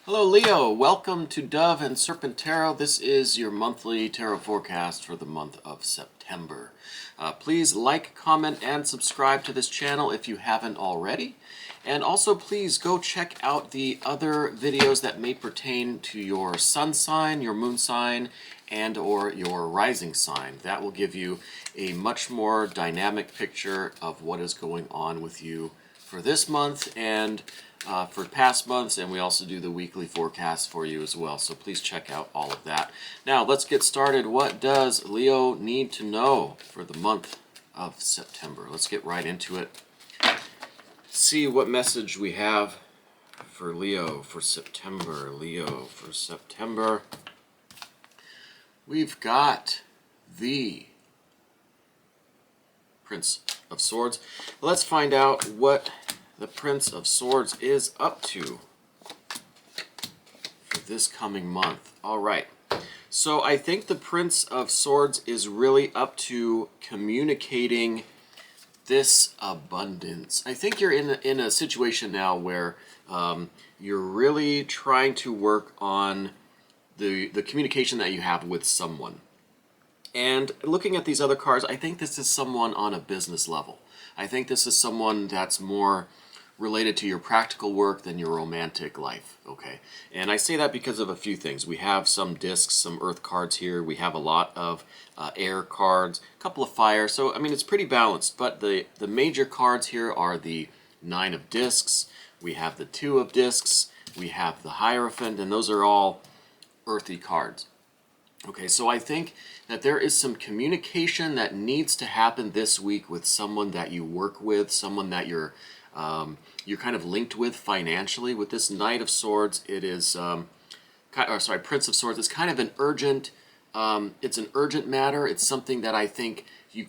Hello Leo, welcome to Dove and Serpent Tarot. This is your monthly tarot forecast for the month of September. Please like, comment, and subscribe to this channel if you haven't already. And also please go check out the other videos that may pertain to your sun sign, your moon sign, and or your rising sign. That will give you a much more dynamic picture of what is going on with you for this month and for past months, and we also do the weekly forecast for you as well. So please check out all of that. Now let's get started. What does Leo need to know for the month of September? Let's get right into it. See what message we have for Leo for September. Leo for September. We've got the Prince of Swords. Let's find out what the Prince of Swords is up to for this coming month. All right. So I think the Prince of Swords is really up to communicating this abundance. I think you're in a situation now where you're really trying to work on the communication that you have with someone. And looking at these other cards, I think this is someone on a business level. I think this is someone that's more related to your practical work than your romantic life, okay? And I say that because of a few things. We have some discs, some earth cards here. We have a lot of air cards, a couple of fire. So, I mean, it's pretty balanced. But the major cards here are the 9 of discs. We have the 2 of discs. We have the Hierophant. And those are all earthy cards. Okay, so I think that there is some communication that needs to happen this week with someone that you work with, someone that you're kind of linked with financially. With this Knight of Swords, it is, Prince of Swords. It's kind of an urgent. It's an urgent matter. It's something that I think you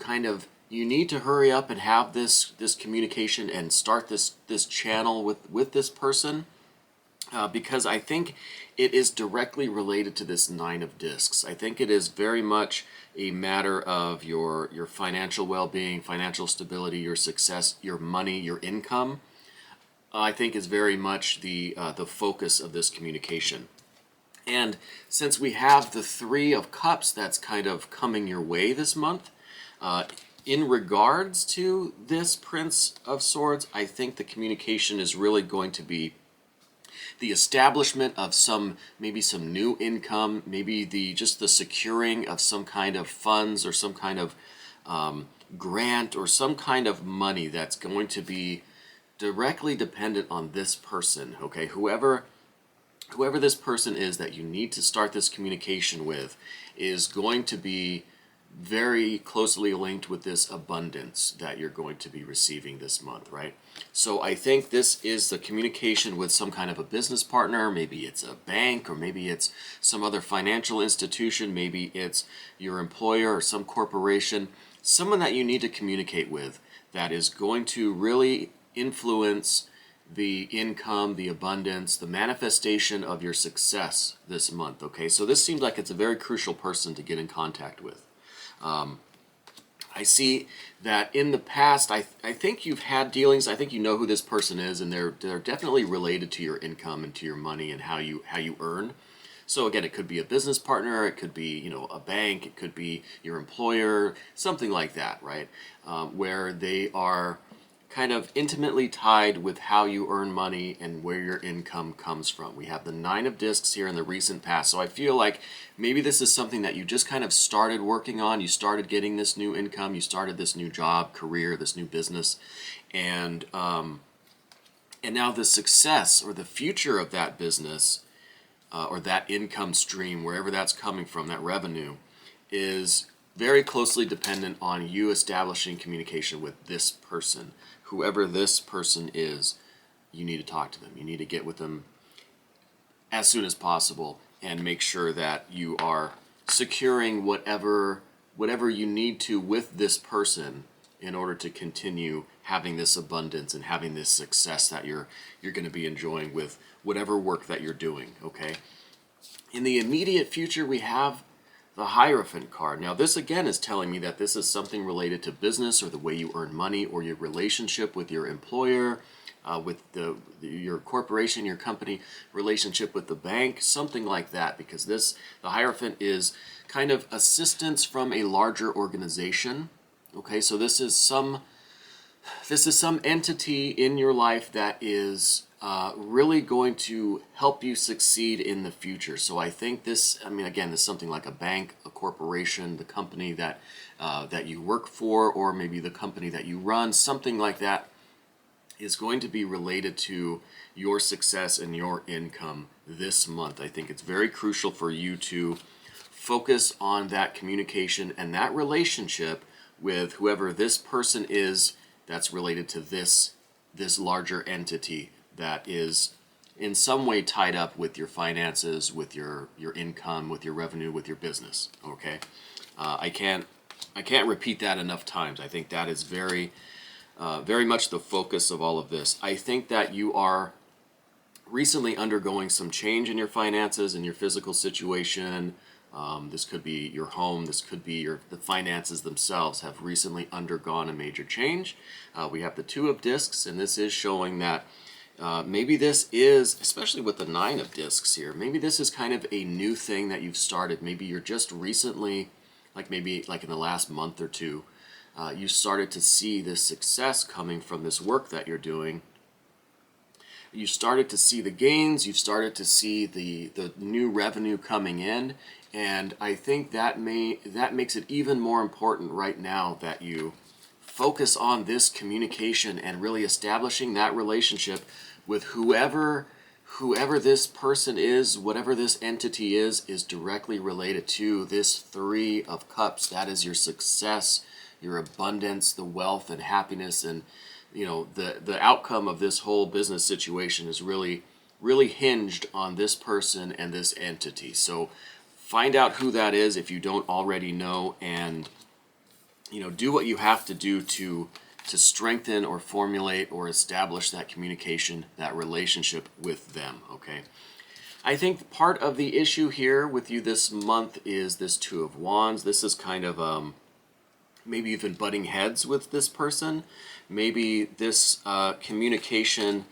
need to hurry up and have this communication and start this channel with this person. Because I think it is directly related to this 9 of discs. I think it is very much a matter of your financial well-being, financial stability, your success, your money, your income. I think is very much the focus of this communication. And since we have the 3 of Cups that's kind of coming your way this month, in regards to this Prince of Swords, I think the communication is really going to be the establishment of maybe some new income, maybe just the securing of some kind of funds or some kind of grant or some kind of money that's going to be directly dependent on this person, okay? Whoever this person is that you need to start this communication with is going to be very closely linked with this abundance that you're going to be receiving this month, right? So I think this is the communication with some kind of a business partner. Maybe it's a bank, or maybe it's some other financial institution. Maybe it's your employer or some corporation. Someone that you need to communicate with that is going to really influence the income, the abundance, the manifestation of your success this month, okay? So this seems like it's a very crucial person to get in contact with. I see that in the past, I think you've had dealings. I think you know who this person is, and they're definitely related to your income and to your money and how you earn. So again, it could be a business partner, it could be a bank, it could be your employer, something like that, right? Where they are kind of intimately tied with how you earn money and where your income comes from. We have the 9 of discs here in the recent past. So I feel like maybe this is something that you just kind of started working on. You started getting this new income. You started this new job, career, this new business. And now the success or the future of that business or that income stream, wherever that's coming from, that revenue, is very closely dependent on you establishing communication with this person. Whoever this person is, you need to talk to them. You need to get with them as soon as possible and make sure that you are securing whatever you need to with this person in order to continue having this abundance and having this success that you're going to be enjoying with whatever work that you're doing, okay? In the immediate future, we have the Hierophant card. Now this again is telling me that this is something related to business or the way you earn money or your relationship with your employer, with your corporation, your company, relationship with the bank, something like that, because the Hierophant is kind of assistance from a larger organization. Okay, so this is some entity in your life that is really going to help you succeed in the future. So I think this, I mean, again, this is something like a bank, a corporation, the company that you work for, or maybe the company that you run, something like that is going to be related to your success and your income this month. I think it's very crucial for you to focus on that communication and that relationship with whoever this person is that's related to this larger entity that is in some way tied up with your finances, with your income, with your revenue, with your business. Okay, I can't repeat that enough times. I think that is very much the focus of all of this. I think that you are recently undergoing some change in your finances and your physical situation. This could be your home. This could be the finances themselves have recently undergone a major change. We have the Two of Discs, and this is showing that maybe this is, especially with the Nine of Discs here, maybe this is kind of a new thing that you've started. Maybe you're just recently, maybe in the last month or two, you started to see this success coming from this work that you're doing. You started to see the gains, you've started to see the new revenue coming in, and I think that makes it even more important right now that you focus on this communication and really establishing that relationship with whoever this person is, whatever this entity is directly related to this Three of Cups. That is your success, your abundance, the wealth and happiness, and the outcome of this whole business situation is really hinged on this person and this entity. So find out who that is if you don't already know, and do what you have to do to strengthen or formulate or establish that communication, that relationship with them. Okay, I think part of the issue here with you this month is this Two of Wands. This is kind of maybe you've been butting heads with this person. Maybe this communication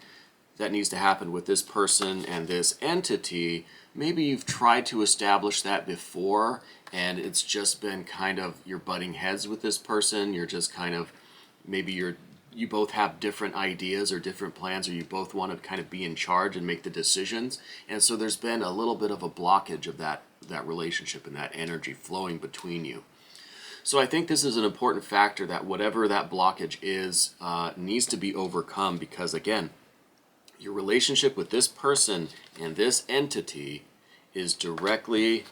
that needs to happen with this person and this entity, maybe you've tried to establish that before, and it's just been kind of you're butting heads with this person. You're just kind of, maybe you both have different ideas or different plans, or you both want to kind of be in charge and make the decisions. And so there's been a little bit of a blockage of that relationship and that energy flowing between you. So I think this is an important factor, that whatever that blockage is needs to be overcome, because again, your relationship with this person and this entity is directly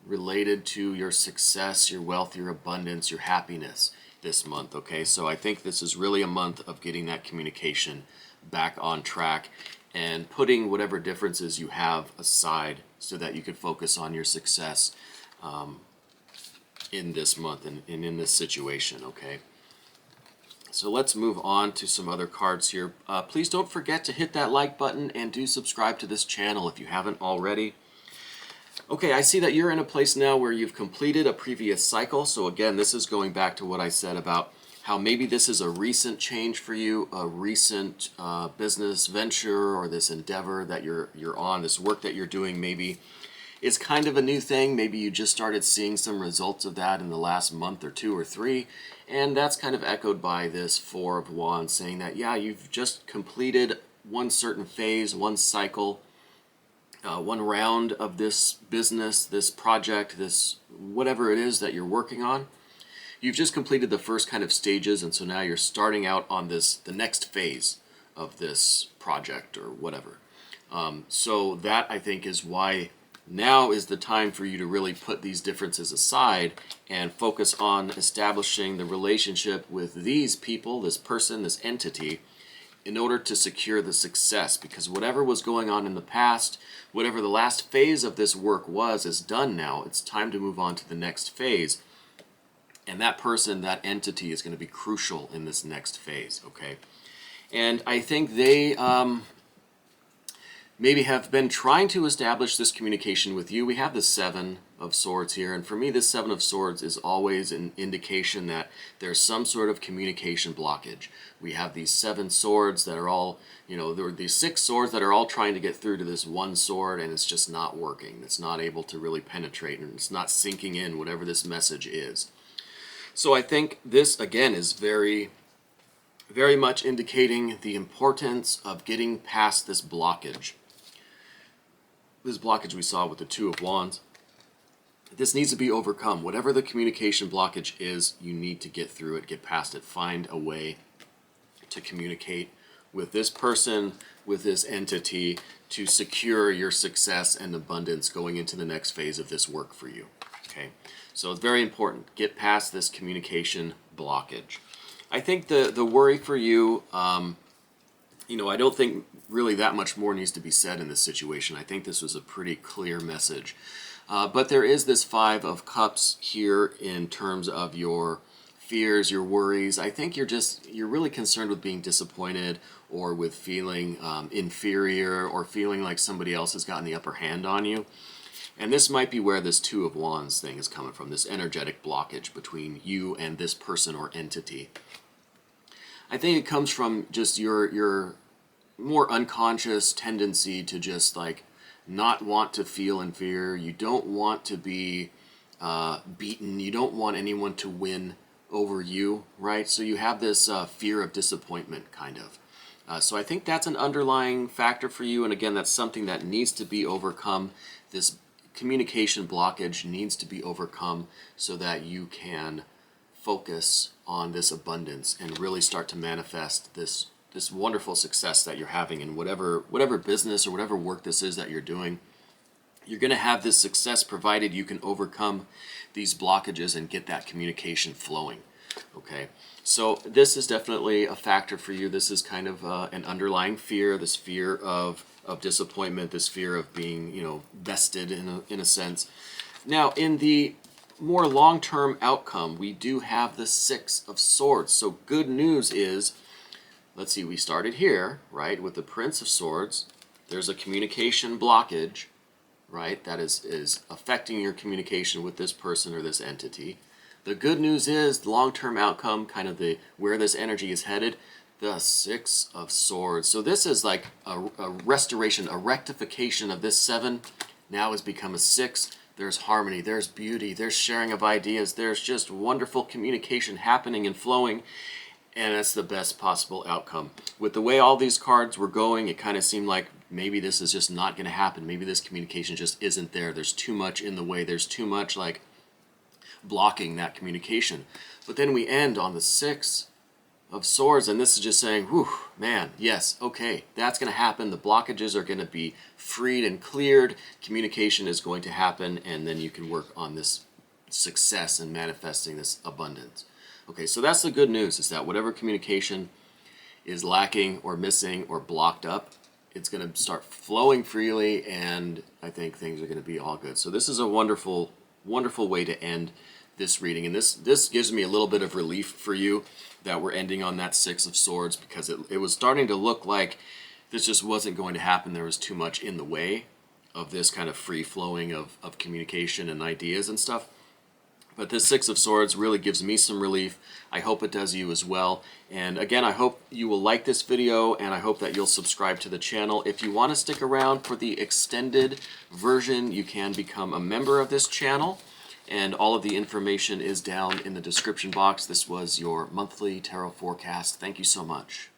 related to your success, your wealth, your abundance, your happiness this month. Okay, so I think this is really a month of getting that communication back on track and putting whatever differences you have aside so that you can focus on your success in this month and in this situation. Okay, so let's move on to some other cards here. Please don't forget to hit that like button and do subscribe to this channel if you haven't already. Okay, I see that you're in a place now where you've completed a previous cycle. So again, this is going back to what I said about how maybe this is a recent change for you, a recent business venture, or this endeavor that you're on, this work that you're doing. Maybe it's kind of a new thing. Maybe you just started seeing some results of that in the last month or two or three. And that's kind of echoed by this Four of Wands, saying that, yeah, you've just completed one certain phase, one cycle, one round of this business, this project, this whatever it is that you're working on. You've just completed the first kind of stages, and so now you're starting out on the next phase of this project or whatever. So that, I think, is why now is the time for you to really put these differences aside and focus on establishing the relationship with these people, this person, this entity, in order to secure the success. Because whatever was going on in the past, whatever the last phase of this work was, is done now. It's time to move on to the next phase. And that person, that entity, is going to be crucial in this next phase, okay? And I think they maybe have been trying to establish this communication with you. We have the Seven of Swords here, and for me this Seven of Swords is always an indication that there's some sort of communication blockage. We have these 7 swords that are all, there are these 6 swords that are all trying to get through to this one sword, and it's just not working. It's not able to really penetrate, and it's not sinking in whatever this message is. So I think this again is very, very much indicating the importance of getting past this blockage. This blockage we saw with the Two of Wands. This needs to be overcome. Whatever the communication blockage is, you need to get through it, get past it, find a way to communicate with this person, with this entity, to secure your success and abundance going into the next phase of this work for you. Okay, so it's very important. Get past this communication blockage. I think the worry for you, I don't think really that much more needs to be said in this situation. I think this was a pretty clear message. But there is this 5 of Cups here in terms of your fears, your worries. I think you're really concerned with being disappointed, or with feeling inferior, or feeling like somebody else has gotten the upper hand on you. And this might be where this Two of Wands thing is coming from, this energetic blockage between you and this person or entity. I think it comes from just your more unconscious tendency to just like not want to feel inferior. You don't want to be beaten. You don't want anyone to win over you, right? So you have this fear of disappointment, kind of. So I think that's an underlying factor for you, and again, that's something that needs to be overcome. This communication blockage needs to be overcome so that you can focus on this abundance and really start to manifest this wonderful success that you're having in whatever business or whatever work this is that you're doing. You're going to have this success provided you can overcome these blockages and get that communication flowing. Okay, so this is definitely a factor for you. This is kind of an underlying fear, this fear of disappointment, this fear of being, vested in a sense. Now, in the more long-term outcome, we do have the 6 of Swords. So good news is, let's see, we started here, right, with the Prince of Swords. There's a communication blockage, right, that is affecting your communication with this person or this entity. The good news is the long-term outcome, kind of where this energy is headed, the 6 of Swords. So this is like a restoration, a rectification of this 7. Now has become a 6. There's harmony, there's beauty, there's sharing of ideas, there's just wonderful communication happening and flowing, and it's the best possible outcome. With the way all these cards were going, it kind of seemed like maybe this is just not going to happen. Maybe this communication just isn't there. There's too much in the way. There's too much like blocking that communication. But then we end on the 6 of Swords, and this is just saying, whew, man, yes, okay, that's going to happen. The blockages are going to be freed and cleared. Communication is going to happen, and then you can work on this success and manifesting this abundance. Okay, so that's the good news, is that whatever communication is lacking or missing or blocked up, it's going to start flowing freely, and I think things are going to be all good. So this is a wonderful, wonderful way to end this reading, and this gives me a little bit of relief for you that we're ending on that 6 of Swords, because it was starting to look like this just wasn't going to happen. There was too much in the way of this kind of free flowing of communication and ideas and stuff. But this 6 of Swords really gives me some relief. I hope it does you as well. And again, I hope you will like this video, and I hope that you'll subscribe to the channel. If you want to stick around for the extended version, you can become a member of this channel. And all of the information is down in the description box. This was your monthly tarot forecast. Thank you so much.